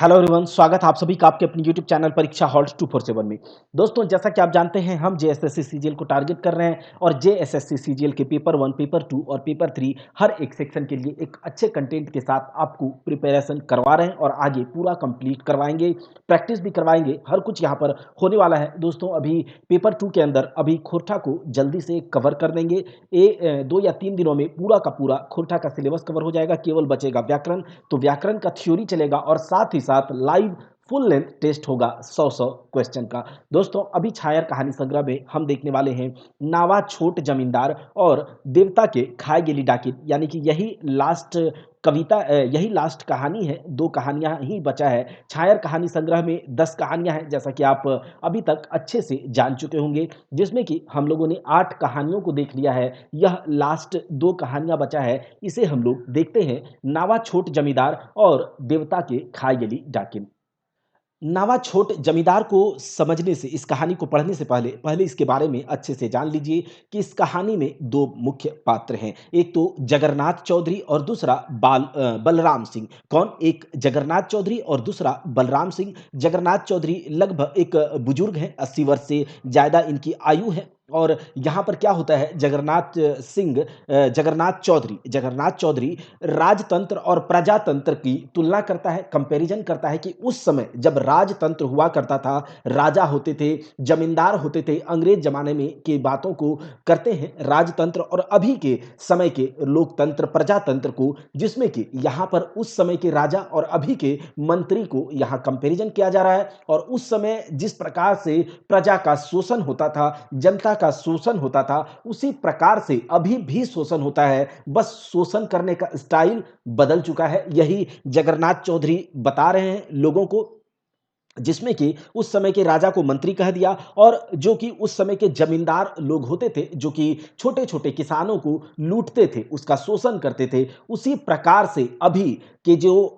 Hello everyone, स्वागत है आप सभी का आपके अपने यूट्यूब चैनल परीक्षा हॉल्ट 247 में। दोस्तों, जैसा कि आप जानते हैं, हम जेएसएससी सीजीएल को टारगेट कर रहे हैं और जेएसएससी सीजीएल के पेपर 1, पेपर 2 और पेपर 3 हर एक सेक्शन के लिए एक अच्छे कंटेंट के साथ आपको प्रिपरेशन करवा रहे हैं और आगे पूरा कंप्लीट करवाएंगे, प्रैक्टिस भी करवाएंगे। हर कुछ यहाँ पर होने वाला है। दोस्तों, अभी पेपर 2 के अंदर अभी खोरठा को जल्दी से कवर कर देंगे। 2 या 3 दिनों में पूरा का पूरा खोरठा का सिलेबस कवर हो जाएगा, केवल बचेगा व्याकरण। तो व्याकरण का थ्योरी चलेगा और साथ ही साथ लाइव फुल लेंथ टेस्ट होगा 100 क्वेश्चन का। दोस्तों, अभी छायर कहानी संग्रह में हम देखने वाले हैं नावा छोट जमींदार और देवता के खाए गेली डाकिन, यानी कि यही लास्ट कविता, यही लास्ट कहानी है। 2 कहानियां ही बचा है। छायर कहानी संग्रह में 10 कहानियां हैं, जैसा कि आप अभी तक अच्छे से जान चुके होंगे, जिसमें कि हम लोगों ने 8 कहानियों को देख लिया है। यह लास्ट 2 कहानियां बचा है, इसे हम लोग देखते हैं। नावा छोट जमींदार और देवता के खाए गेली डाकिन। नावा छोट जमींदार को समझने से, इस कहानी को पढ़ने से पहले पहले इसके बारे में अच्छे से जान लीजिए कि इस कहानी में 2 मुख्य पात्र हैं। एक तो जगन्नाथ चौधरी और दूसरा बलराम सिंह। कौन? एक जगन्नाथ चौधरी और दूसरा बलराम सिंह। जगन्नाथ चौधरी लगभग एक बुजुर्ग हैं, 80 वर्ष से ज़्यादा इनकी आयु है। और यहाँ पर क्या होता है, जगन्नाथ चौधरी राजतंत्र और प्रजातंत्र की तुलना करता है, कंपैरिजन करता है कि उस समय जब राजतंत्र हुआ करता था, राजा होते थे, जमींदार होते थे, अंग्रेज जमाने में की बातों को करते हैं राजतंत्र, और अभी के समय के लोकतंत्र प्रजातंत्र को, जिसमें कि यहाँ पर उस समय के राजा और अभी के मंत्री को यहाँ कंपैरिजन किया जा रहा है। और उस समय जिस प्रकार से प्रजा का शोषण होता था, जनता का शोषण होता था, उसी प्रकार से अभी भी शोषण होता है, बस शोषण करने का स्टाइल बदल चुका है। यही जगन्नाथ चौधरी बता रहे हैं लोगों को, जिसमें कि उस समय के राजा को मंत्री कह दिया, और जो कि उस समय के जमींदार लोग होते थे, जो कि छोटे-छोटे किसानों को लूटते थे, उसका शोषण करते थे, उसी प्रकार से अभी के जो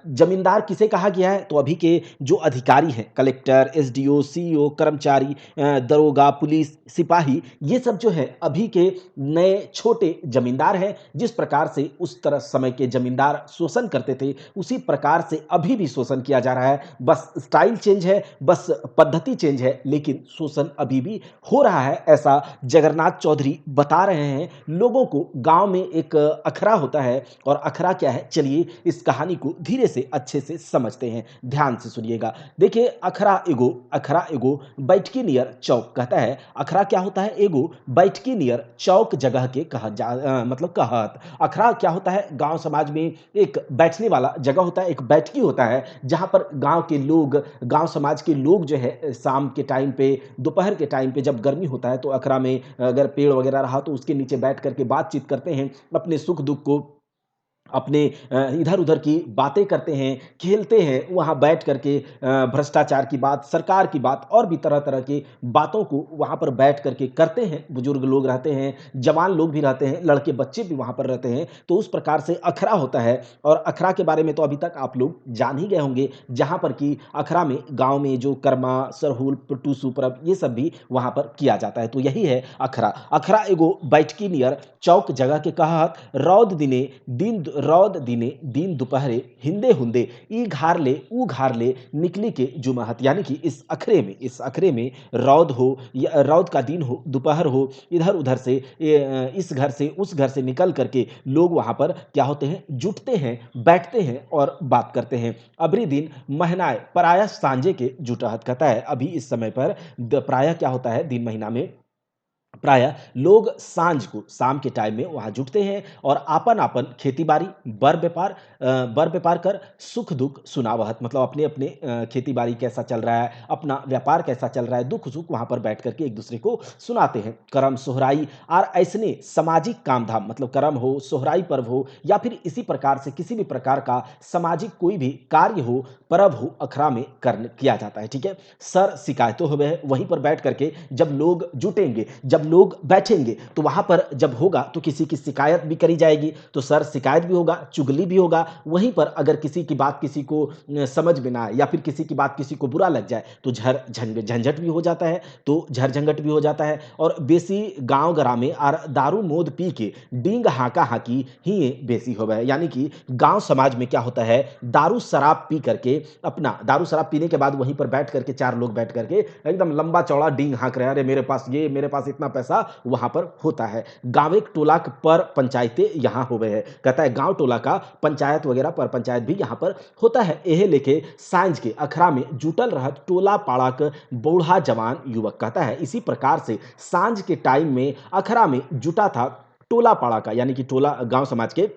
जमींदार किसे कहा गया है, तो अभी के जो अधिकारी हैं, कलेक्टर, एसडीओ, सीईओ, कर्मचारी, दरोगा, पुलिस, सिपाही, ये सब जो है अभी के नए छोटे जमींदार हैं। जिस प्रकार से उस तरह समय के जमींदार शोषण करते थे, उसी प्रकार से अभी भी शोषण किया जा रहा है। बस स्टाइल चेंज है, बस पद्धति चेंज है, लेकिन शोषण अभी भी हो रहा है, ऐसा जगन्नाथ चौधरी बता रहे हैं लोगों को। गांव में एक अखड़ा होता है, और अखड़ा क्या है, चलिए इस कहानी को धीरे से अच्छे से समझते हैं, ध्यान से सुनिएगा। देखिए, अखड़ा एगो बैठकी नियर चौक कहता है। अखड़ा क्या होता है? एगो बैठकी नियर चौक जगह के मतलब कहत। अखड़ा क्या होता है? गांव समाज में एक बैठने वाला जगह होता है, एक बैठकी होता है, जहां पर गांव समाज के लोग जो है शाम के टाइम पे, दोपहर के टाइम पे जब गर्मी होता है, तो अखड़ा में अगर पेड़ वगैरह रहा तो उसके नीचे बैठ करके बातचीत करते हैं, अपने सुख दुख को, अपने इधर-उधर की बातें करते हैं, खेलते हैं, वहाँ बैठ करके भ्रष्टाचार की बात, सरकार की बात और भी तरह-तरह की बातों को वहाँ पर बैठ करके करते हैं। बुजुर्ग लोग रहते हैं, जवान लोग भी रहते हैं, लड़के बच्चे भी वहाँ पर रहते हैं। तो उस प्रकार से अखड़ा होता है, और अखड़ा के बारे में तो अभी तक आप लोग जान ही गए होंगे, जहाँ पर कि अखड़ा में गाँव में जो कर्मा, सरहुल, टूसू परब, ये सब भी वहाँ पर किया जाता है। तो यही है अखड़ा। अखड़ा एगो बैठकी नियर चौक जगह के कहत, रौद दिने दिन दुपहरे हिंदे हुंदे ई घार ले ऊ घार ले निकली के जुमहत, यानी कि इस अखरे में रौद हो, या रौद का दिन हो, दोपहर हो, इधर उधर से इस घर से उस घर से निकल करके लोग वहां पर क्या होते हैं, जुटते हैं, बैठते हैं और बात करते हैं। अबरी दिन महनाए पराया सांझे के जुटहत, कहता है अभी इस समय पर प्रायः क्या होता है, दिन महीना में प्रायः लोग सांझ को, शाम के टाइम में वहाँ जुटते हैं और आपन-आपन खेती-बाड़ी, बर व्यापार कर सुख-दुःख सुनावहत, मतलब अपने-अपने खेती-बाड़ी कैसा चल रहा है, अपना व्यापार कैसा चल रहा है, दुःख-सुख वहाँ पर बैठ कर के एक-दूसरे को सुनाते हैं। करम सोहराई और ऐसने सामाजिक काम-धाम, मतलब करम हो, सोहराई पर्व हो, या फिर इसी प्रकार से किसी भी प्रकार का सामाजिक कोई भी कार्य हो, पर्व हो, अखड़ा में किया जाता है, ठीक है? सर शिकायतों हो वह वहीं पर बैठ करके जब लोग जुटेंगे, जब लोग बैठेंगे तो वहाँ पर जब होगा तो किसी की शिकायत भी करी जाएगी, तो सर शिकायत भी होगा, चुगली भी होगा। वहीं पर अगर किसी की बात किसी को समझ में ना आए या फिर किसी की बात किसी को बुरा लग जाए तो झंझट भी हो जाता है, तो झंझट भी हो जाता है। और बेसी गाँव गरा में आर दारू मोद पी के डींग हाँका हाँकी ही बेसी होवे है। यानी कि गाँव समाज में क्या होता है, दारू शराब पी करके अपना दारू शराब पीने के बाद वहीं पर बैठ करके 4 लोग बैठ करके एकदम लंबा चौड़ा डींग हाँक रहे हैं, अरे मेरे पास ये, मेरे पास इतना पैसा, वहाँ पर होता है। गाँव एक टोला पर पंचायतें यहाँ होवे है। कहता है गाँव टोला का पंचायत वगैरह पर पंचायत भी यहाँ पर होता है। एहे लेके सांझ के अखड़ा में जुटल रहत टोला पाड़ा क बूढ़ा जवान युवक। कहता है इसी प्रकार से सांझ के टाइम में अखड़ा में जुटा था टोला पाड़ा का, यानी कि टोला गाँव समाज के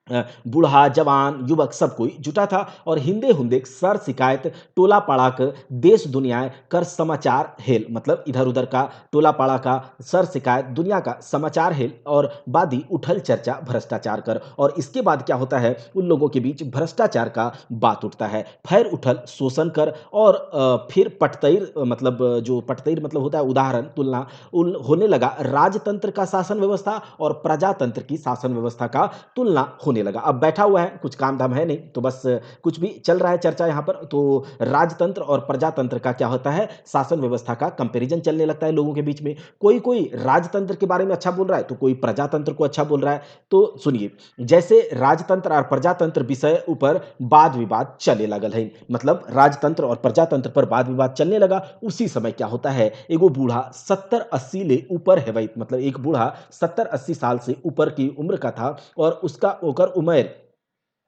बूढ़ा जवान युवक सब कोई जुटा था और हिंदे हुंदे सर शिकायत टोला पाड़ा क देश दुनिया कर समाचार हेल, मतलब इधर उधर का टोला पाड़ा का सर शिकायत दुनिया का समाचार हेल और बादी उठल चर्चा भ्रष्टाचार कर। और इसके बाद क्या होता है, उन लोगों के बीच भ्रष्टाचार का बात उठता है, फैर उठल शोषण कर और फिर पटतैर मतलब जो पटतैर मतलब होता है उदाहरण तुलना होने लगा राजतंत्र का शासन व्यवस्था और प्रजातंत्र की शासन व्यवस्था का तुलना होने लगा। अब बैठा हुआ है, कुछ काम धाम है नहीं, तो बस कुछ भी चल रहा है चर्चा यहाँ पर। तो राजतंत्र और प्रजातंत्र का क्या होता है, शासन व्यवस्था का कंपैरिजन चलने लगता है लोगों के बीच में। कोई कोई राजतंत्र के बारे में अच्छा बोल रहा है तो कोई प्रजातंत्र को अच्छा बोल रहा है। तो सुनिए, जैसे राजतंत्र और प्रजातंत्र विषय ऊपर वाद विवाद चले लगल है, मतलब राजतंत्र और प्रजातंत्र पर वाद विवाद चलने लगा। उसी समय क्या होता है, एगो बूढ़ा 70-80 ले ऊपर है भाई, मतलब एक बूढ़ा 70-80 साल से ऊपर की उम्र का था और उसका ओकर उम्र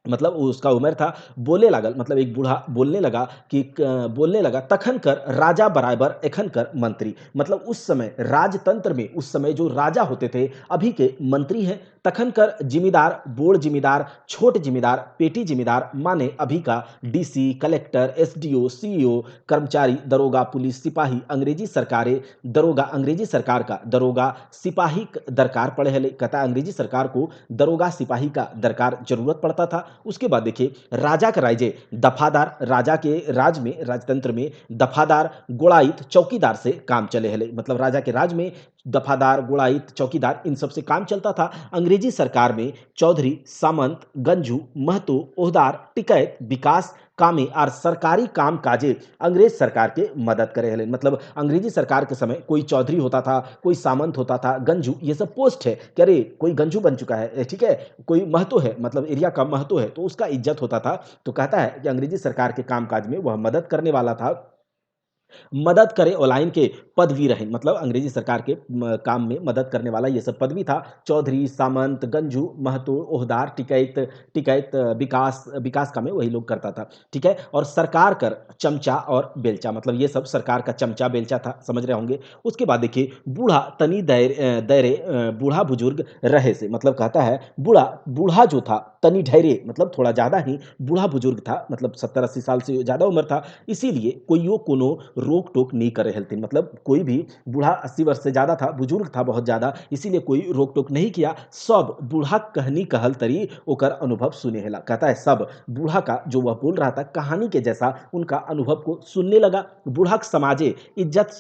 मतलब उसका उम्र था, बोले लागल, मतलब एक बूढ़ा बोलने लगा कि बोलने लगा तखन कर राजा बराबर एखन कर मंत्री। मतलब उस समय राजतंत्र में उस समय जो राजा होते थे अभी के मंत्री हैं। तखन कर जिम्मेदार बोर्ड जिम्मेदार छोट जिम्मेदार पेटी जिम्मेदार माने अभी का डीसी कलेक्टर एसडीओ सीईओ कर्मचारी दरोगा पुलिस सिपाही अंग्रेजी सरकारें दरोगा अंग्रेजी सरकार का दरोगा सिपाही दरकार पड़े है। कहता है अंग्रेजी सरकार को दरोगा सिपाही का दरकार जरूरत पड़ता था। उसके बाद देखिए राजा का राइजे दफादार, राजा के राज में राजतंत्र में दफादार गोड़ाइत चौकीदार से काम चले हले, मतलब राजा के राज में दफादार गोड़ाइत चौकीदार इन सब से काम चलता था। अंग्रेजी सरकार में चौधरी सामंत गंजू महतो ओहदार टिकैत विकास कामे और सरकारी काम काजे अंग्रेज सरकार के मदद करे हले। मतलब अंग्रेजी सरकार के समय कोई चौधरी होता था, कोई सामंत होता था, गंजू, ये सब पोस्ट है कि अरे कोई गंजू बन चुका है, ठीक है, कोई महतो है, मतलब एरिया का महतो है, तो उसका इज्जत होता था। तो कहता है कि अंग्रेजी सरकार के कामकाज में वह मदद करने वाला था, मदद करे ऑनलाइन के पदवी रहे, मतलब अंग्रेजी सरकार के काम में मदद करने वाला ये सब पदवी था। चौधरी सामंत गंजू महतो ओहदार टिकैत टिकैत विकास विकास का में वही लोग करता था, ठीक है। और सरकार कर चमचा और बेलचा, मतलब ये सब सरकार का चमचा बेलचा था, समझ रहे होंगे। उसके बाद देखिए बूढ़ा तनी दैरे बूढ़ा बुजुर्ग रहे से, मतलब कहता है बूढ़ा बूढ़ा जो था तनी ढैरे, मतलब थोड़ा ज्यादा ही बूढ़ा बुजुर्ग था, मतलब 70-80 साल से ज्यादा उम्र था, इसीलिए कोइयो कोनो रोक टोक नहीं करे हेल्थिन। मतलब कोई भी बूढ़ा 80 वर्ष से ज्यादा था, बुजुर्ग था बहुत ज्यादा, इसीलिए कोई रोक टोक नहीं किया। सब बूढ़ा कहनी कहल तरी ओकर अनुभव सुने हेला। कहता है सब बूढ़ा का जो वह बोल रहा था कहानी के जैसा उनका अनुभव को सुनने लगा। बूढ़ा के समाजे इज्जत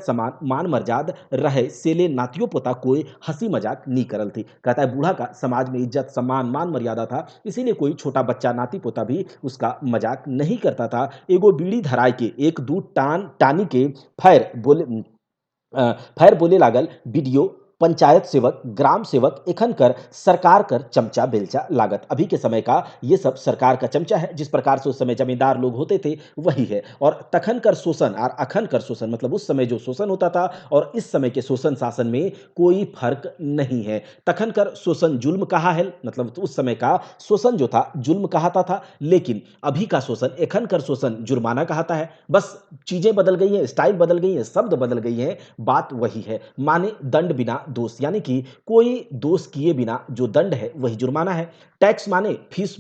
समान मान मर्याद रहे सेले नातियों पोता कोई हंसी मजाक नहीं करल थी। कहता है बूढ़ा का समाज में इज्जत सम्मान मान मर्यादा था, इसीलिए कोई छोटा बच्चा नाती पोता भी उसका मजाक नहीं करता था। एगो बीड़ी धराय के एक दू टानी के फैर बोले फैर बोले लागल बीडीओ पंचायत सेवक ग्राम सेवक एखन कर सरकार कर चमचा बेलचा लागत। अभी के समय का ये सब सरकार का चमचा है, जिस प्रकार से उस समय जमींदार लोग होते थे वही है। और तखन कर शोषण और अखन कर शोषण, मतलब उस समय जो शोषण होता था और इस समय के शोषण शासन में कोई फर्क नहीं है। तखन कर शोषण जुल्म कहा है, मतलब उस समय का शोषण जो था जुल्म कहाता था, लेकिन अभी का शोषण एखन कर शोषण जुर्माना कहता है। बस चीजें बदल गई हैं, स्टाइल बदल गई है, शब्द बदल गई है, बात वही है। माने दंड बिना दोष, यानी कि कोई दोष किए बिना जो दंड है वही जुर्माना है। टैक्स माने फीस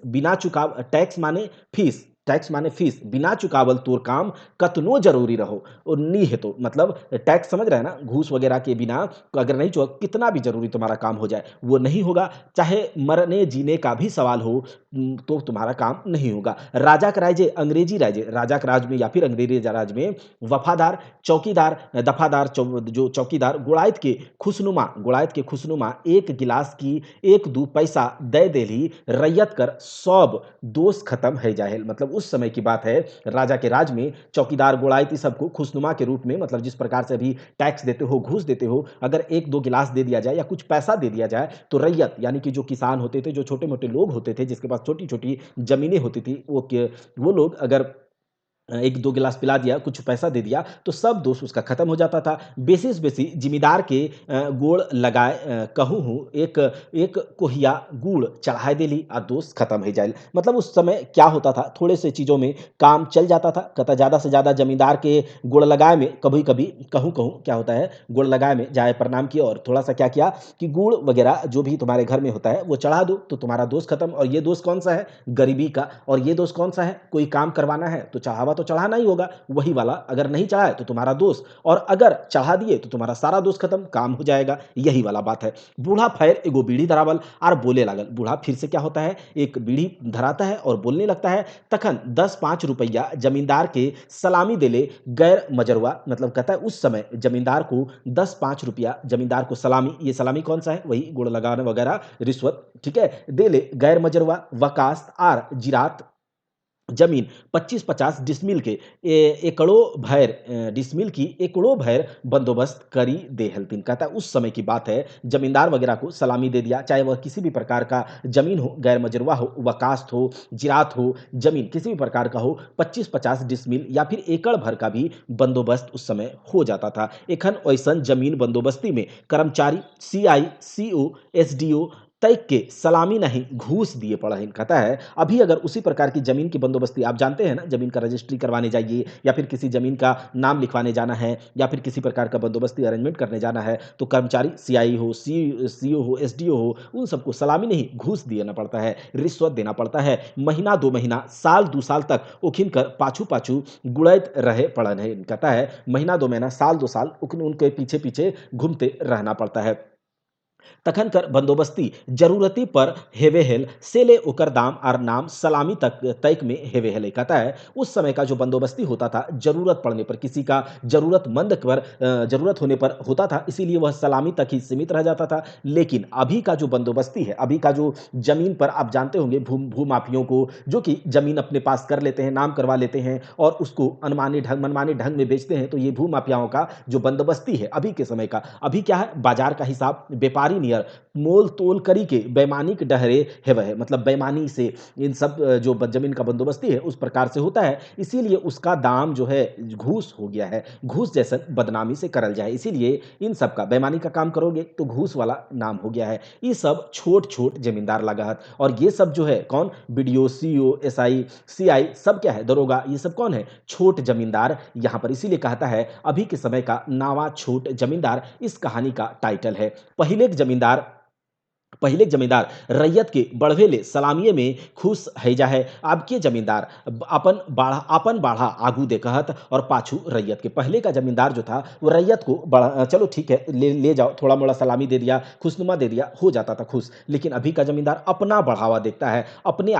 बिना चुकाव, टैक्स माने फीस टैक्स माने फीस, बिना चुकावल तोर काम कतनो जरूरी रहो और नी है तो मतलब टैक्स समझ रहे हैं ना, घूस वगैरह के बिना अगर नहीं चुका कितना भी जरूरी तुम्हारा काम हो जाए वो नहीं होगा, चाहे मरने जीने का भी सवाल हो तो तुम्हारा काम नहीं होगा। राजा का राज्य अंग्रेजी राज्य, राजा के राज में या फिर अंग्रेजी राज में वफादार चौकीदार दफादार जो चौकीदार गुड़ायत के खुशनुमा एक गिलास की एक दो पैसा दे देली रैयत कर सब दोष खत्म है जाहिल। मतलब उस समय की बात है, राजा के राज में चौकीदार गुड़ायती सबको खुशनुमा के रूप में, मतलब जिस प्रकार से अभी टैक्स देते हो घूस देते हो, अगर एक दो गिलास दे दिया जाए या कुछ पैसा दे दिया जाए तो रैयत यानी कि जो किसान होते थे, जो छोटे मोटे लोग होते थे जिसके पास छोटी छोटी जमीनें होती थी, वो लोग अगर एक दो गिलास पिला दिया, कुछ पैसा दे दिया तो सब दोष उसका खत्म हो जाता था। बेसिस बेसी जिमीदार के गोड़ लगाए कहूँ हूँ एक एक कोहिया गुड़ चढ़ाए देली आ दोष खत्म हो जाए। मतलब उस समय क्या होता था, थोड़े से चीज़ों में काम चल जाता था, कहता ज़्यादा से ज़्यादा जमींदार के गुड़ लगाए में कभी कभी कहूँ कहूँ क्या होता है, गुड़ लगाए में जाए प्रणाम किया और थोड़ा सा क्या किया कि गुड़ वगैरह जो भी तुम्हारे घर में होता है वो चढ़ा दो तो तुम्हारा दोष खत्म। और ये दोष कौन सा है, गरीबी का। और ये दोष कौन सा है, कोई काम करवाना है तो चढ़ावा तो चढ़ाना ही होगा, वही वाला। अगर नहीं चढ़ाए तो तुम्हारा दोष, और अगर चढ़ा दिए तो तुम्हारा सारा दोष खत्म, काम हो जाएगा, यही वाला बात है। बूढ़ा फैर एगो बीड़ी धरावल और बोले लागल। बूढ़ा फिर से क्या होता है, एक बीड़ी धराता है और बोलने लगता है। तखन 10-5 रुपया जमींदार के सलामी देले गैर मजरवा। मतलब कहता है उस समय जमींदार को 10-5 रुपया जमींदार को सलामी, ये सलामी कौन सा है, वही गुड़ लगाने वगैरह रिश्वत, ठीक है, देले गैर मजरवा वकास्त आर जिरात जमीन 25-50 डिसमिल के डिसमिल की एकड़ो भैर बंदोबस्त करी दे हल्तिन। कहता है उस समय की बात है, जमींदार वगैरह को सलामी दे दिया, चाहे वह किसी भी प्रकार का जमीन हो, गैर मजरुआ हो, वकास्त हो, जिरात हो, जमीन किसी भी प्रकार का हो, 25-50 डिसमिल या फिर एकड़ भर का भी बंदोबस्त उस समय हो जाता था। एखन ऐसन जमीन बंदोबस्ती में कर्मचारी सीआई सीओ एसडीओ तय के सलामी नहीं घूस दिए पड़ा। कहता है अभी अगर उसी प्रकार की जमीन की बंदोबस्ती, आप जानते हैं ना, जमीन का रजिस्ट्री करवाने जाइए या फिर किसी जमीन का नाम लिखवाने जाना है या फिर किसी प्रकार का बंदोबस्ती अरेंजमेंट करने जाना है तो कर्मचारी सीआई हो, सीओ हो, एसडीओ हो, उन सबको सलामी नहीं घूस देना पड़ता है, रिश्वत देना पड़ता है। महीना 2 महीना साल 2 साल तक उखिन कर पाछू पाछू गुड़ैत रहे पड़न है। कहता है महीना 2 महीना साल 2 साल उनके पीछे पीछे घूमते रहना पड़ता है। तखन कर बंदोबस्ती जरूरती पर हेवेहेल सेले ओकर दाम और नाम सलामी तक तक में हेवेहेल। कहता है उस समय का जो बंदोबस्ती होता था, जरूरत पड़ने पर किसी का जरूरतमंद पर जरूरत होने पर होता था, इसीलिए वह सलामी तक ही सीमित रह जाता था। लेकिन अभी का जो बंदोबस्ती है, अभी का जो जमीन पर आप जानते होंगे भूमाफियों को, जो कि जमीन अपने पास कर लेते हैं, नाम करवा लेते हैं और उसको मनमाने ढंग में बेचते हैं, तो ये भूमाफियाओं का जो बंदोबस्ती है अभी के समय का, अभी क्या है, बाजार का हिसाब व्यापारी नियर मोल तोल करी के बेईमानी के डहरे है वह, मतलब बेईमानी से इन सब जो जमीन का बंदोबस्ती है उस प्रकार से होता है, इसीलिए उसका दाम जो है घूस हो गया है, घूस जैसा बदनामी से करल जाए, इसीलिए इन सब का बेईमानी का काम करोगे तो घूस वाला नाम हो गया है। ये सब छोट छोट जमींदार लगाहत, और ये सब जो है कौन, बीडीओ सीओ एसआई सीआई सब क्या है, दरोगा, ये सब कौन है, छोट जमींदार यहाँ पर। इसीलिए कहता है अभी के समय का नावा छोट जमींदार इस कहानी का टाइटल है। पहिले के जमींदार रैयत के बढ़वेले सलामिये में खुश है जा है। अब के जमींदार अपन बाढ़ा आगू दे कहत और पाछू रैयत के। पहले का जमींदार जो था वो रैयत को बढ़ा, चलो ठीक है ले जाओ, थोड़ा मोड़ा सलामी दे दिया, खुशनुमा दे दिया, हो जाता था खुश। लेकिन अभी का जमींदार अपना बढ़ावा देखता है, अपने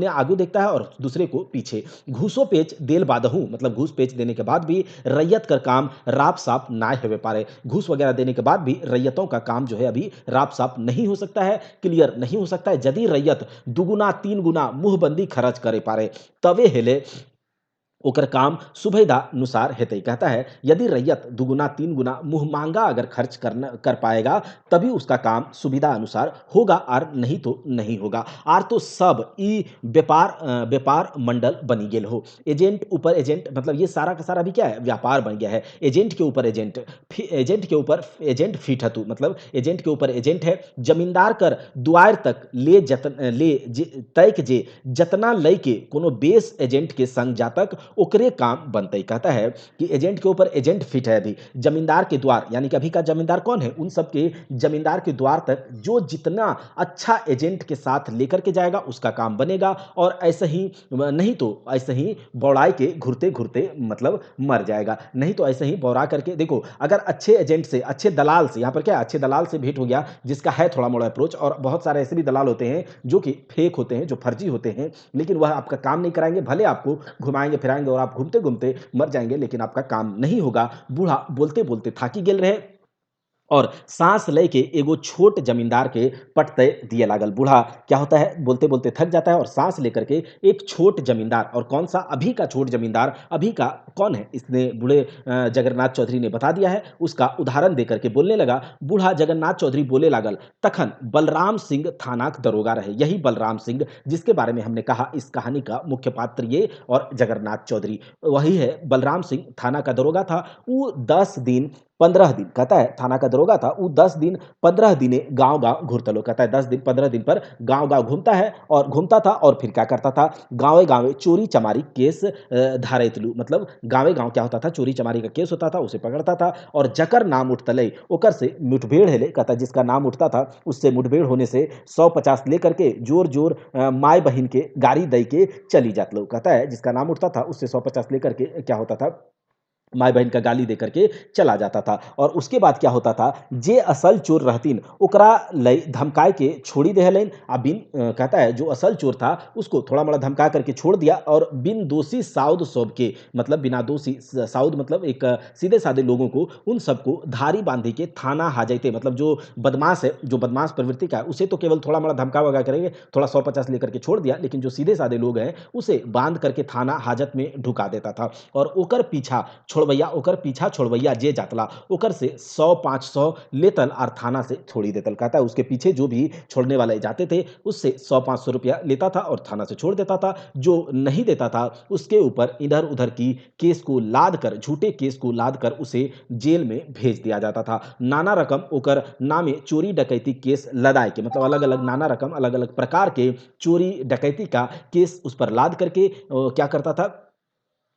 आगू देखता है और दूसरे को पीछे। घूसो पेच देल बादहू, मतलब घूस पेच देने के बाद भी रैयत का काम राप साफ ना हो पारे। घूस वगैरह देने के बाद भी रैयतों का काम जो है अभी राप साफ नहीं हो सकता है, क्लियर नहीं हो सकता है। यदि रैयत दुगुना 3 गुना मुंहबंदी खर्च करे पारे तवे हेले ओकर काम सुविधा अनुसार हेतै। कहता है यदि रैयत 2 गुना 3 गुना मुंह मांगा अगर खर्च कर पाएगा तभी उसका काम सुविधा अनुसार होगा, और नहीं तो नहीं होगा। आर तो सब ई व्यापार मंडल बनी गेल हो। एजेंट ऊपर एजेंट, मतलब ये सारा का सारा भी क्या है, व्यापार बन गया है। एजेंट के ऊपर एजेंट के ऊपर एजेंट फीट हतु, मतलब एजेंट के ऊपर एजेंट है। जमींदार कर दुआर तक तय के जे जतना लय के कोनो बेस एजेंट के संग जातक ओकरे काम बनतई। कहता है कि एजेंट के ऊपर एजेंट फिट है अभी, जमींदार के द्वार यानी कि अभी का जमींदार कौन है? उन सब के जमींदार के द्वार तक जो जितना अच्छा एजेंट के साथ लेकर के जाएगा उसका काम बनेगा और ऐसे ही नहीं तो ऐसे ही बौड़ाई के घुरते-घुरते मतलब मर जाएगा। नहीं तो ऐसे ही बौरा करके देखो अगर अच्छे एजेंट से, अच्छे दलाल से यहाँ पर क्या है अच्छे दलाल से भेंट हो गया जिसका है थोड़ा-मोड़ा अप्रोच और बहुत सारे ऐसे भी दलाल होते हैं जो कि फेक होते हैं, जो फर्जी होते हैं, लेकिन वह आपका काम नहीं कराएँगे, भले आपको घुमाएँगे-फिराएँगे और आप घूमते-घूमते मर जाएँगे लेकिन आपका काम नहीं होगा। बूढ़ा बोलते-बोलते थाकी गेल रहे और साँस लय के एगो छोट जमींदार के पट तय दिए लागल। बूढ़ा क्या होता है बोलते-बोलते थक जाता है और साँस लेकर के एक छोट जमींदार और कौन-सा अभी का छोट जमींदार, अभी का कौन है? इसने बूढ़े जगन्नाथ चौधरी ने बता दिया है, उसका उदाहरण देकर के बोलने लगा। बूढ़ा जगन्नाथ चौधरी बोले लागल, "तखन बलराम सिंह थानाक दरोगा रहे।" यही बलराम सिंह जिसके बारे में हमने कहा इस कहानी का मुख्य पात्र ये और जगन्नाथ चौधरी, वही है बलराम सिंह थाना का दरोगा था। वो 10 दिन 15 दिन कहता है थाना का दरोगा था, वो 10 दिन 15 दिने गाँव-गाँव घुरतलो कहता है 10 दिन 15 दिन पर गाँव-गाँव घूमता है और घूमता था और फिर क्या करता था गाँवे-गाँवे चोरी-चमारी केस धारैतलू मतलब गाँवे-गाँव क्या होता था चोरी-चमारी का केस होता था, उसे पकड़ता था और जकर नाम उठतलै ओकर से मुठभेड़ हेले कहता है जिसका नाम उठता था उससे मुठभेड़ होने से 100-50 लेकर के जोर-जोर माई-बहिन के गारी दई के चली जात लो। कहता है जिसका नाम उठता था उससे 100-50 लेकर के क्या होता था माई-बहिन का गाली दे करके चला जाता था और उसके बाद क्या होता था जे असल चोर रहतिन ओकरा लई धमकाए के छोड़ी देहलेन कहता है जो असल चोर था उसको थोड़ा-मोड़ा धमका करके छोड़ दिया और बिन दोषी साउद सब के मतलब बिना दोषी साउद मतलब एक सीधे-साधे लोगों को उन सबको धारी बांधी के थाना हाजते मतलब जो बदमाश है, जो बदमाश प्रवृत्ति का है उसे तो केवल थोड़ा-मोड़ा धमका-वमका करेंगे, थोड़ा 100-50 लेकर के छोड़ दिया, लेकिन जो सीधे-साधे लोग हैं उसे बाँध करके थाना हाजत में ढुका देता था और ओकर पीछा छोड़वैया ओकर पीछा छोड़वैया जे जातला ओकर से 100-500 लेतल और थाना से छोड़ी देतल। कहता है उसके पीछे जो भी छोड़ने वाले जाते थे उससे 100-500 रुपया लेता था और थाना से छोड़ देता था। जो नहीं देता था उसके ऊपर इधर-उधर की केस को लाद कर झूठे केस को लाद कर उसे जेल में भेज दिया जाता था। नाना रकम ओकर नामे चोरी डकैती केस लदाए के मतलब अलग-अलग नाना रकम अलग-अलग प्रकार के चोरी डकैती का केस उस पर लाद करके क्या करता था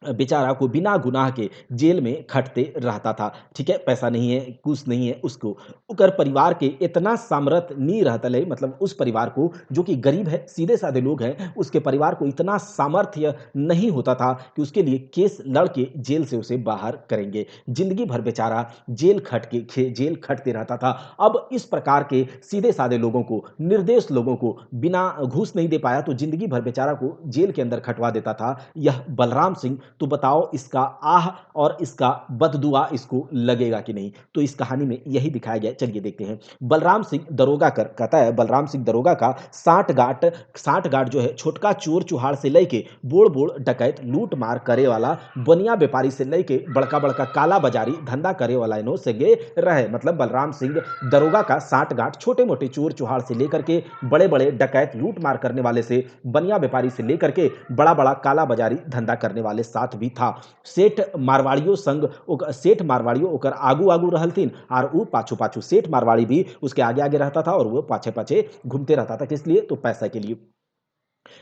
बेचारा को बिना गुनाह के जेल में खटते रहता था। ठीक है? पैसा नहीं है, कुछ नहीं है उसको। ओकर परिवार के इतना सामर्थ नी रहतले मतलब उस परिवार को जो कि गरीब है, सीधे-साधे लोग हैं, उसके परिवार को इतना सामर्थ्य नहीं होता था कि उसके लिए केस लड़ के जेल से उसे बाहर करेंगे। ज़िंदगी भर बेचारा जेल खटते रहता था। अब इस प्रकार के सीधे-साधे लोगों को, निर्दोष लोगों को बिना घूस नहीं दे पाया तो ज़िंदगी भर बेचारा को जेल के अंदर खटवा देता था यह बलराम सिंह। तो बताओ इसका आह और इसका बददुआ इसको लगेगा कि नहीं? तो इस कहानी में यही दिखाया गया है। चलिए देखते हैं। बलराम सिंह दरोगा कर कहता है बलराम सिंह दरोगा का साठ-गाँठ जो है छोटका चोर-चुहार से लइके बोड़-बोड़ डकैत लूट-मार करे वाला बनिया व्यापारी से लइके बड़का-बड़का काला बाज़ारी धंधा करे वाला एनो संगे रहे। मतलब बलराम सिंह दरोगा का साठ-गाँठ छोटे-मोटे चोर-चुहार से लेकर के बड़े-बड़े डकैत लूट-मार करने वाले से बनिया व्यापारी से लेकर के बड़ा-बड़ा काला बाज़ारी धंधा करने वाले साथ भी था। सेठ मारवाड़ियों ओकर आगू-आगू रहलथिन और ऊ पाछू-पाछू सेठ मारवाड़ी भी उसके आगे-आगे रहता था और वो पाछे-पाछे घूमते रहता था। किस लिए? तो पैसा के लिए।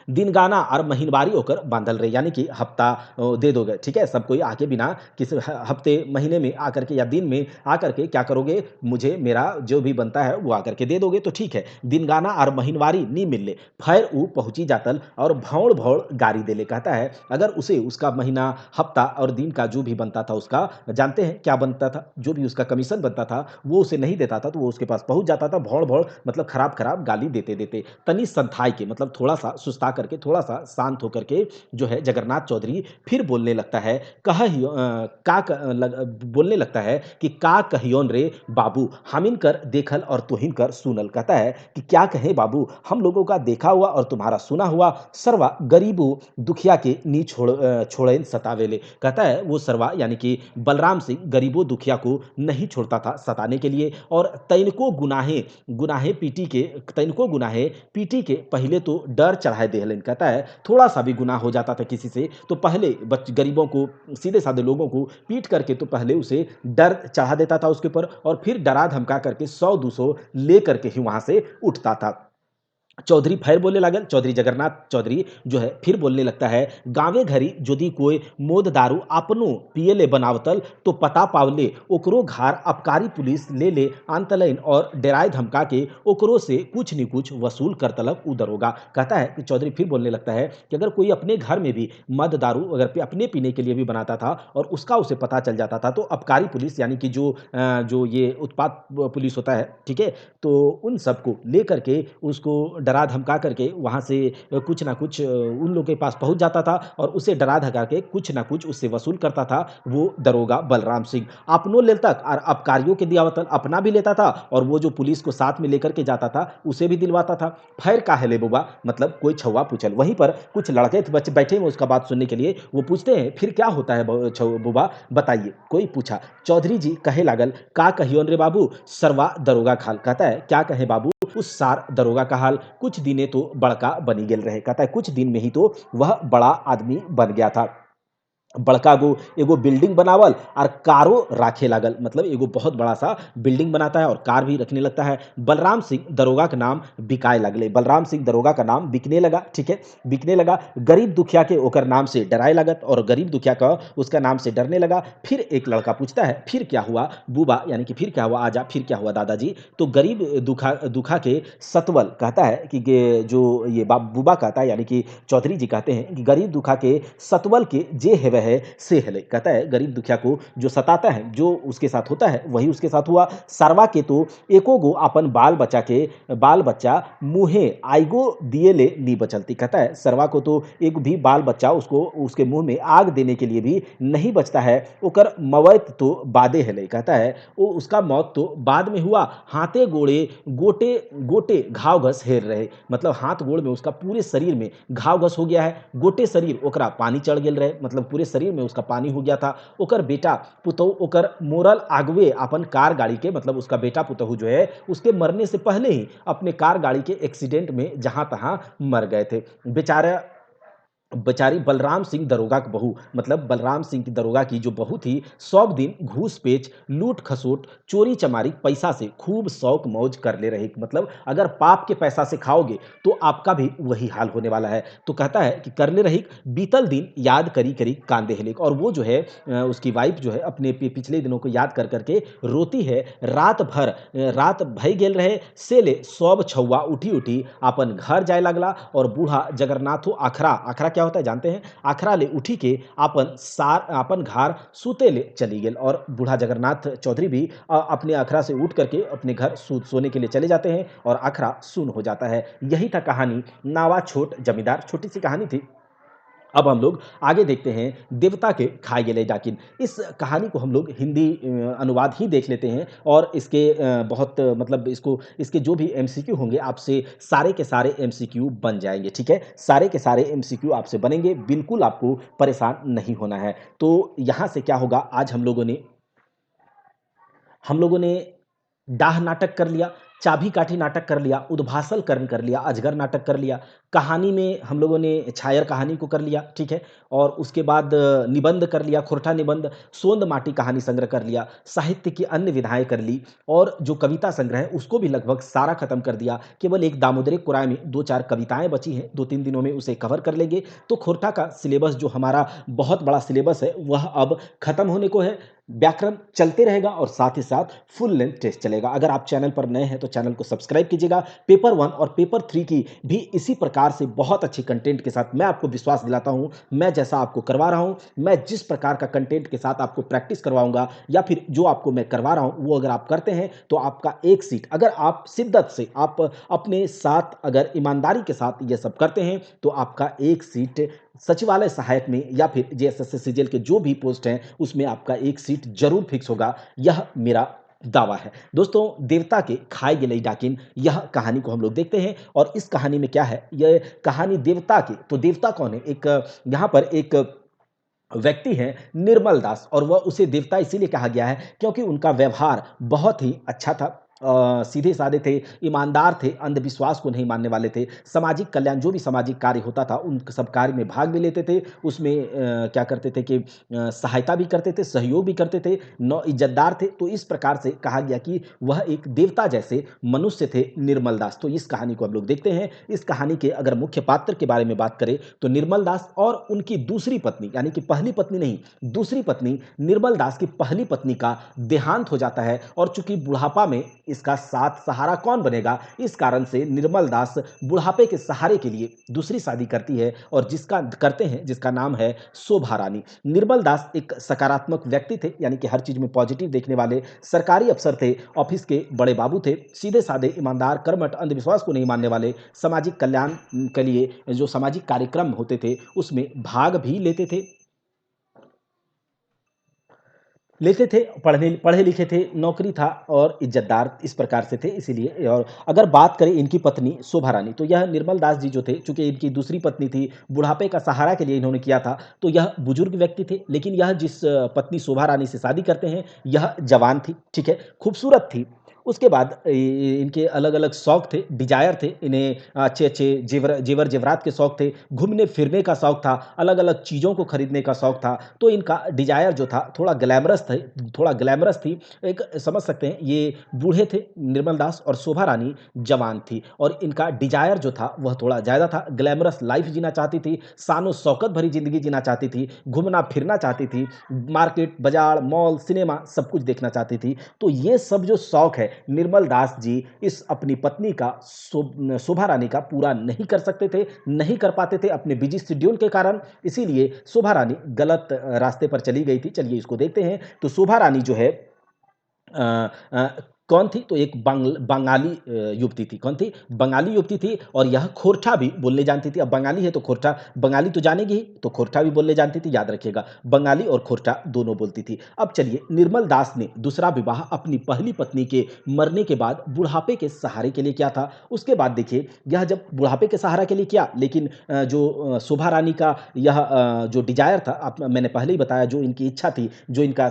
दिनगाना और महीनवारी होकर बांधल रहे यानी कि हफ्ता दे दोगे ठीक है सब कोई आके बिना किसी हफ्ते महीने में आकर के या दिन में आकर के क्या करोगे मुझे मेरा जो भी बनता है वो आकर के दे दोगे तो ठीक है दिनगाना और महीनवारी नहीं मिल ले फिर वो पहुंची जातल और भौड़ भौड़ गाड़ी दे ले कहता है अगर उसे उसका महीना हफ्ता और दिन का जो भी बनता था उसका जानते हैं क्या बनता था जो भी उसका कमीशन बनता था वो उसे नहीं देता था तो वो उसके पास पहुंच जाता था भौड़ भौड़ मतलब खराब खराब गाली देते देते तनी संथाई के मतलब थोड़ा सा सुस्ता करके थोड़ा-सा शांत होकर के जो है जगन्नाथ चौधरी फिर बोलने लगता है बोलने लगता है कि का कहियोन रे बाबू हामिन कर देखल और तुहिन कर सुनल कहता है कि क्या कहें बाबू हम लोगों का देखा हुआ और तुम्हारा सुना हुआ सरवा गरीबों दुखिया के नी छोड़ेन सतावेले कहता है वो सरवा यानी कि बलराम सिंह गरीबों दुखिया को नहीं छोड़ता था सताने के लिए और तैनको गुनाहे पीटी के पहले तो डर चढ़ाए देहलन कहता है थोड़ा सा भी गुनाह हो जाता था किसी से तो पहले गरीबों को सीधे साधे लोगों को पीट करके तो पहले उसे डर चढ़ा देता था उसके ऊपर और फिर डरा धमका करके 100-200 ले करके ही वहां से उठता था। चौधरी फिर बोलने लागल, चौधरी जगन्नाथ चौधरी जो है फिर बोलने लगता है, गाँवे घरी यदि कोई मोद दारू आपनो पियले बनावतल तो पता पावले ओकरो घार आबकारी पुलिस ले ले आनतलैन और डराय धमका के ओकरो से कुछ न कुछ वसूल करतलक उ दरोगा। कहता है कि चौधरी फिर बोलने लगता है कि अगर कोई अपने घर में भी मद दारू अगर अपने पीने के लिए भी बनाता था और उसका उसे पता चल जाता था तो आबकारी पुलिस यानी कि जो ये उत्पाद पुलिस होता है, ठीक है? तो उन सबको लेकर के उसको डरा धमका करके वहाँ से कुछ ना कुछ उन लोगों के पास पहुँच जाता था और उसे डरा धमका के कुछ ना कुछ उससे वसूल करता था वो दरोगा बलराम सिंह। अपनो लेलतक और आबकारियों के दियावतन अपना भी लेता था और वो जो पुलिस को साथ में लेकर के जाता था उसे भी दिलवाता था। "फैर काहे ले बुआ?" मतलब कोई छौवा पूछल। वहीं पर कुछ लड़के थ बच्चे बैठे हैं उसका बात सुनने के लिए। वो पूछते हैं, "फिर क्या होता है बुआ बताइए?" कोई पूछा। चौधरी जी कहे लागल, "का कहियोन रे बाबू, सरवा दरोगा खाल।" कहता है, "क्या कहे बाबू?" उस सार दरोगा का हाल कुछ दिने तो बड़का बनी गेल रहे। कहता है कुछ दिन में ही तो वह बड़ा आदमी बन गया था। बड़का गो एगो बिल्डिंग बनावल और कारो राखे लागल, मतलब एगो बहुत बड़ा सा बिल्डिंग बनाता है और कार भी रखने लगता है। बलराम सिंह दरोगा का नाम बिकाए लगले, बलराम सिंह दरोगा का नाम बिकने लगा, ठीक है? बिकने लगा। गरीब दुखिया के ओकर नाम से डराए लागत और गरीब दुखिया का उसका नाम से डरने लगा। फिर एक लड़का पूछता है, "फिर क्या हुआ बूबा?" यानी कि फिर क्या हुआ आजा, फिर क्या हुआ दादाजी? तो गरीब दुखा दुखा के सतवल कहता है कि गे जो ये बूबा कहता है यानी कि चौधरी जी कहते हैं कि गरीब दुखा के सतवल के जे हेवे है से हेले। कहता है गरीब दुखिया को जो सताता है, जो उसके साथ होता है वही उसके साथ हुआ। सरवा के तो एको गो अपन बाल बच्चा मुँहे आइगो दिए ले नी बचलती। कहता है सरवा को तो एक भी बाल बच्चा उसको उसके मुँह में आग देने के लिए भी नहीं बचता है। ओकर मवैत तो बादे हेले। कहता है वो उसका मौत तो बाद में हुआ। हाथे गोड़े गोटे गोटे घाव घस हेर रहे, मतलब हाथ गोड़ में उसका पूरे शरीर में घाव घस हो गया है। गोटे शरीर ओकरा पानी चढ़ गेल रहे, मतलब पूरे शरीर में उसका पानी हो गया था। ओकर बेटा पुतहु ओकर मोरल आगवे अपन कार गाड़ी के, मतलब उसका बेटा पुतहु जो है उसके मरने से पहले ही अपने कार गाड़ी के एक्सीडेंट में जहाँ तहाँ मर गए थे। बेचारा बेचारी बलराम सिंह दरोगा की बहू, मतलब बलराम सिंह की दरोगा की जो बहू थी, सब दिन घूस-पेच, लूट-खसोट, चोरी-चमारी पैसा से खूब शौक-मौज कर ले रही। मतलब अगर पाप के पैसा से खाओगे तो आपका भी वही हाल होने वाला है। तो कहता है कि करले रहिक बीतल दिन याद करी-करी कांदे हेलिक, और वो जो है उसकी वाइफ़ जो है अपने पिछले दिनों को याद कर कर के रोती है। रात भई गेल रहे से ले सब छौवा उठी-उठी अपन घर जाए लगला और बूढ़ा जगन्नाथो आखरा क्या होता है जानते हैं? आखरा ले उठी के आपन घर सूते ले चली गेल और बूढ़ा जगन्नाथ चौधरी भी अपने आखरा से उठ करके अपने घर सोने के लिए चले जाते हैं और आखरा सुन हो जाता है। यही था कहानी नावा छोट जमींदार, छोटी-सी कहानी थी। अब हम लोग आगे देखते हैं देवता के खाए गेले डाकिन। इस कहानी को हम लोग हिंदी अनुवाद ही देख लेते हैं और इसके बहुत मतलब इसको इसके जो भी एमसीक्यू होंगे आपसे सारे के सारे एमसीक्यू बन जाएँगे, ठीक है? सारे के सारे एमसीक्यू आपसे बनेंगे, बिल्कुल आपको परेशान नहीं होना है। तो यहाँ से क्या होगा, आज हम लोगों ने डाह नाटक कर लिया, चाभी-काठी नाटक कर लिया, उद्भासल कर्ण कर लिया, अजगर नाटक कर लिया, कहानी में हम लोगों ने छायर कहानी को कर लिया, ठीक है? और उसके बाद निबंध कर लिया, खोरठा निबंध, सोंद-माटी कहानी संग्रह कर लिया, साहित्य की अन्य विधाएँ कर ली और जो कविता संग्रह है उसको भी लगभग सारा खत्म कर दिया। केवल एक दामोदरी कुराय में 2-4 कविताएँ बची हैं, 2-3 दिनों में उसे कवर कर लेंगे। तो खोरठा का सिलेबस जो हमारा बहुत बड़ा सिलेबस है, वह अब खत्म होने को है। व्याकरण चलते रहेगा और साथ ही साथ फुल लेंथ टेस्ट चलेगा। अगर आप चैनल पर नए हैं तो चैनल को सब्सक्राइब कीजिएगा। पेपर 1 और पेपर 3 की भी इसी प्रकार से बहुत अच्छे कंटेंट के साथ मैं आपको विश्वास दिलाता हूँ, मैं जैसा आपको करवा रहा हूँ, मैं जिस प्रकार का कंटेंट के साथ आपको प्रैक्टिस करवाऊँगा या फिर जो आपको मैं करवा रहा हूँ, वो अगर आप करते हैं तो आपका एक सीट, अगर आप शिद्दत से आप अपने साथ अगर ईमानदारी के साथ ये सब करते हैं, तो आपका एक सीट सचिवालय सहायक में या फिर जेएसएससी सीजीएल के जो भी पोस्ट हैं, उसमें आपका एक सीट ज़रूर फिक्स होगा। यह मेरा दावा है। दोस्तों, देवता के खाए गेलई डाकिन, यह कहानी को हम लोग देखते हैं और इस कहानी में क्या है, ये कहानी देवता की, तो देवता कौन है? एक यहाँ पर एक व्यक्ति हैं निर्मल दास, और वह उसे देवता इसीलिए कहा गया है क्योंकि उनका व्यवहार बहुत ही अच्छा था। सीधे-साधे थे, ईमानदार थे, अंधविश्वास को नहीं मानने वाले थे। सामाजिक कल्याण जो भी सामाजिक कार्य होता था, उन सब कार्य में भाग भी लेते थे। उसमें क्या करते थे कि सहायता भी करते थे, सहयोग भी करते थे, इज़्ज़तदार थे। तो इस प्रकार से कहा गया कि वह एक देवता जैसे मनुष्य थे निर्मल दास। तो इस कहानी को हम लोग देखते हैं। इस कहानी के अगर मुख्य पात्र के बारे में बात करें, तो निर्मल दास और उनकी दूसरी पत्नी, यानी कि पहली पत्नी नहीं, दूसरी पत्नी निर्मल दास की पहली पत्नी का देहांत हो जाता है और चूंकि बुढ़ापा में इसका साथ सहारा कौन बनेगा, इस कारण से निर्मल दास बुढ़ापे के सहारे के लिए दूसरी शादी करती है और जिसका करते हैं जिसका नाम है शोभा रानी। निर्मल दास एक सकारात्मक व्यक्ति थे, यानी कि हर चीज में पॉजिटिव देखने वाले सरकारी अफसर थे, ऑफिस के बड़े बाबू थे, सीधे साधे ईमानदार कर्मठ, अंधविश्वास को नहीं मानने वाले, सामाजिक कल्याण के लिए जो सामाजिक कार्यक्रम होते थे उसमें भाग भी लेते थे, पढ़ने पढ़े लिखे थे, नौकरी था और इज़्ज़तदार इस प्रकार से थे इसीलिए। और अगर बात करें इनकी पत्नी शोभा रानी, तो यह निर्मल दास जी जो थे, चूँकि इनकी दूसरी पत्नी थी, बुढ़ापे का सहारा के लिए इन्होंने किया था, तो यह बुजुर्ग व्यक्ति थे। लेकिन यह जिस पत्नी शोभा रानी से शादी करते हैं, यह जवान थी, ठीक है, खूबसूरत थी। उसके बाद इनके अलग-अलग शौक थे, डिज़ायर थे, इन्हें अच्छे-अच्छे ज़ेवर-ज़ेवरात के शौक थे, घूमने-फिरने का शौक था, अलग-अलग चीज़ों को खरीदने का शौक था। तो इनका डिज़ायर जो था थोड़ा ग्लैमरस थी। एक समझ सकते हैं ये बूढ़े थे निर्मल दास और शोभा रानी जवान थी और इनका डिज़ायर जो था वह थोड़ा ज़्यादा था, ग्लैमरस लाइफ़ जीना चाहती थी, शान-ओ-शौकत भरी ज़िंदगी जीना चाहती थी, घूमना-फिरना चाहती थी, मार्केट, बाज़ार, मॉल, सिनेमा सब कुछ देखना चाहती थी। तो ये सब जो शौक है निर्मल दास जी इस अपनी पत्नी का शोभा रानी का पूरा नहीं कर सकते थे, नहीं कर पाते थे अपने बिजी शेड्यूल के कारण। इसीलिए शोभा रानी गलत रास्ते पर चली गई थी। चलिए इसको देखते हैं। तो शोभा रानी जो है अ अ, कौन थी? तो एक बंगाली युवती थी। कौन थी? बंगाली युवती थी और यह खोरठा भी बोलने जानती थी। अब बंगाली है तो खोरठा बंगाली तो जानेगी ही, तो खोरठा भी बोलने जानती थी, याद रखिएगा। बंगाली और खोरठा दोनों बोलती थी। अब चलिए निर्मल दास ने दूसरा विवाह अपनी पहली पत्नी के मरने के बाद बुढ़ापे के सहारे के लिए किया था। उसके बाद देखिए यह जब बुढ़ापे के सहारा के लिए किया, लेकिन जो शोभा रानी का यह जो डिज़ायर था, मैंने पहले ही बताया, जो इनकी इच्छा थी, जो इनका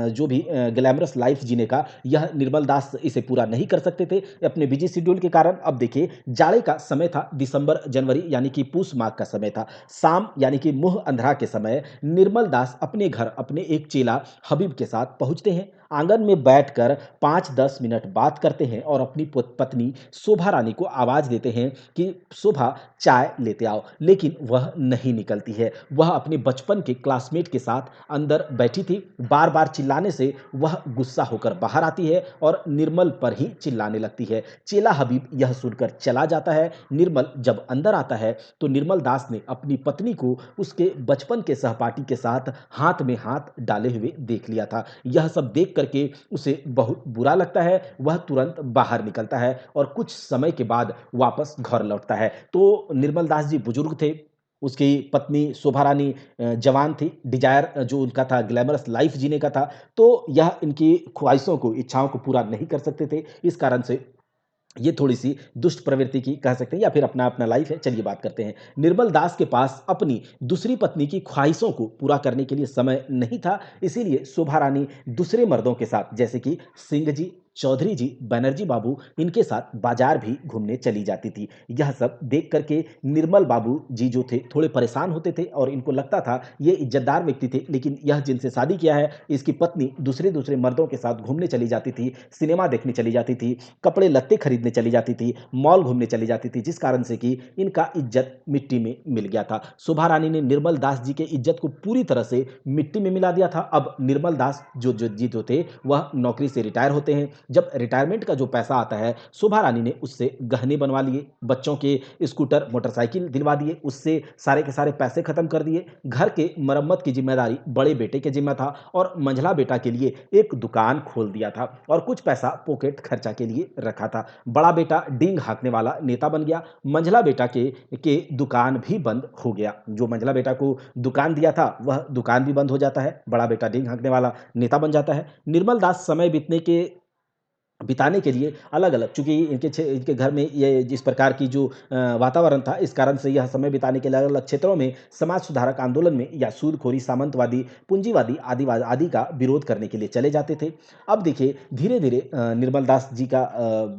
जो भी ग्लैमरस लाइफ़ जीने का, यह निर्मल दास इसे पूरा नहीं कर सकते थे अपने बिजी शेड्यूल के कारण। अब देखिए जाड़े का समय था, दिसंबर जनवरी यानी कि पूस माह का समय था, शाम यानी कि मुंह अंधेरा के समय निर्मल दास अपने घर अपने एक चेला हबीब के साथ पहुंचते हैं। आंगन में बैठकर 5-10 मिनट बात करते हैं और अपनी पत्नी शोभा रानी को आवाज़ देते हैं कि शोभा चाय लेते आओ, लेकिन वह नहीं निकलती है। वह अपने बचपन के क्लासमेट के साथ अंदर बैठी थी। बार बार चिल्लाने से वह गुस्सा होकर बाहर आती है और निर्मल पर ही चिल्लाने लगती है। चेला हबीब यह सुनकर चला जाता है। निर्मल जब अंदर आता है तो निर्मल दास ने अपनी पत्नी को उसके बचपन के सहपाठी के साथ हाथ में हाथ डाले हुए देख लिया था। यह सब देख करके उसे बहुत बुरा लगता है। वह तुरंत बाहर निकलता है और कुछ समय के बाद वापस घर लौटता है। तो निर्मल दास जी बुजुर्ग थे, उसकी पत्नी शोभा रानी जवान थी, डिज़ायर जो उनका था ग्लैमरस लाइफ़ जीने का था, तो यह इनकी ख्वाहिशों को, इच्छाओं को पूरा नहीं कर सकते थे। इस कारण से ये थोड़ी-सी दुष्ट प्रवृत्ति की कह सकते हैं या फिर अपना-अपना लाइफ़ है। चलिए बात करते हैं। निर्मल दास के पास अपनी दूसरी पत्नी की ख्वाहिशों को पूरा करने के लिए समय नहीं था, इसीलिए शोभा रानी दूसरे मर्दों के साथ जैसे कि सिंह जी, चौधरी जी, बनर्जी बाबू, इनके साथ बाज़ार भी घूमने चली जाती थी। यह सब देख कर के निर्मल बाबू जी जो थे थोड़े परेशान होते थे और इनको लगता था ये इज़्ज़तदार व्यक्ति थे, लेकिन यह जिनसे शादी किया है इसकी पत्नी दूसरे-दूसरे मर्दों के साथ घूमने चली जाती थी, सिनेमा देखने चली जाती थी, कपड़े-लत्ते खरीदने चली जाती थी, मॉल घूमने चली जाती थी, जिस कारण से कि इनका इज़्ज़त मिट्टी में मिल गया था। शोभा रानी ने निर्मल दास जी के इज़्ज़त को पूरी तरह से मिट्टी में मिला दिया था। अब निर्मल दास जो थे, वह नौकरी से रिटायर होते हैं। जब रिटायरमेंट का जो पैसा आता है, शोभा रानी ने उससे गहने बनवा लिए, बच्चों के स्कूटर, मोटरसाइकिल दिलवा दिए, उससे सारे के सारे पैसे खत्म कर दिए। घर के मरम्मत की ज़िम्मेदारी बड़े बेटे के ज़िम्मा था और मंझला बेटा के लिए एक दुकान खोल दिया था और कुछ पैसा पॉकेट खर्चा के लिए रखा था। बड़ा बेटा डींग हाँकने वाला नेता बन गया, मंझला बेटा के दुकान भी बंद हो गया। जो मंझला बेटा को दुकान दिया था, वह दुकान भी बंद हो जाता है, बड़ा बेटा डींग हाँकने वाला नेता बन जाता है। निर्मल दास समय बीतने के बिताने के लिए अलग-अलग, चूँकि इनके घर में ये जिस प्रकार की जो वातावरण था, इस कारण से यह समय बिताने के लिए अलग-अलग क्षेत्रों में समाज सुधारक आंदोलन में या सूदखोरी, सामंतवादी, पूंजीवादी आदि का विरोध करने के लिए चले जाते थे। अब देखिए धीरे-धीरे निर्मल दास जी का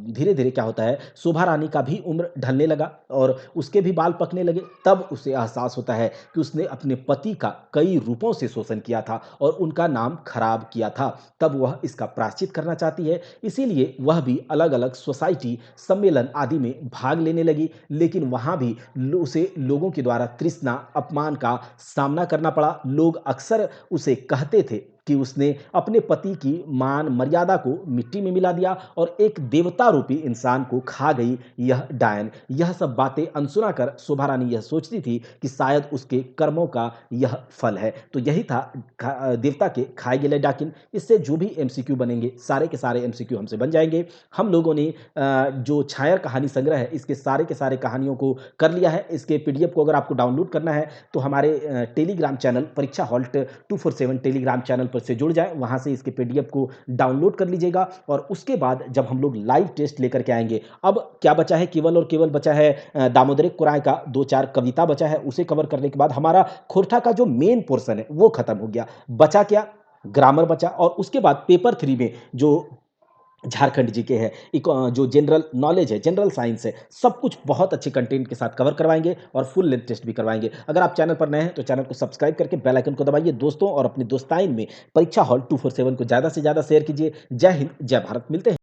धीरे-धीरे क्या होता है, शोभा रानी का भी उम्र ढलने लगा और उसके भी बाल पकने लगे। तब उसे एहसास होता है कि उसने अपने पति का कई रूपों से शोषण किया था और उनका नाम खराब किया था। तब वह इसका प्रायश्चित करना चाहती है, इसीलिए वह भी अलग-अलग सोसाइटी, सम्मेलन आदि में भाग लेने लगी, लेकिन वहाँ भी उसे लोगों के द्वारा तृष्णा, अपमान का सामना करना पड़ा। लोग अक्सर उसे कहते थे कि उसने अपने पति की मान मर्यादा को मिट्टी में मिला दिया और एक देवता रूपी इंसान को खा गई यह डायन। यह सब बातें अनसुना कर शोभा रानी यह सोचती थी कि शायद उसके कर्मों का यह फल है। तो यही था देवता के खाए गए डाकिन। इससे जो भी एमसीक्यू बनेंगे, सारे के सारे एमसीक्यू हमसे बन जाएँगे। हम लोगों ने जो छाया कहानी संग्रह है, इसके सारे के सारे कहानियों को कर लिया है। इसके पीडीएफ को अगर आपको डाउनलोड करना है, तो हमारे टेलीग्राम चैनल परीक्षा हॉल्ट 247 टेलीग्राम चैनल पर से जुड़ जाएँ। वहाँ से इसके पीडीएफ को डाउनलोड कर लीजिएगा और उसके बाद जब हम लोग लाइव टेस्ट लेकर के आएँगे, अब क्या बचा है, केवल और केवल बचा है दामोदर कुराय का 2-4 कविता बचा है, उसे कवर करने के बाद हमारा खोरठा का जो मेन पोर्शन है, वो खत्म हो गया। बचा क्या? ग्रामर बचा और उसके बाद पेपर 3 में जो झारखंड जीके है, जो जनरल नॉलेज है, जनरल साइंस है, सब कुछ बहुत अच्छे कंटेंट के साथ कवर करवाएँगे और फुल लेंथ टेस्ट भी करवाएँगे। अगर आप चैनल पर नए हैं, तो चैनल को सब्सक्राइब करके बेल आइकन को दबाइए। दोस्तों और अपने दोस्ताइन में परीक्षा हॉल 247 को ज़्यादा से ज़्यादा शेयर कीजिए। जय हिंद, जय भारत। मिलते हैं।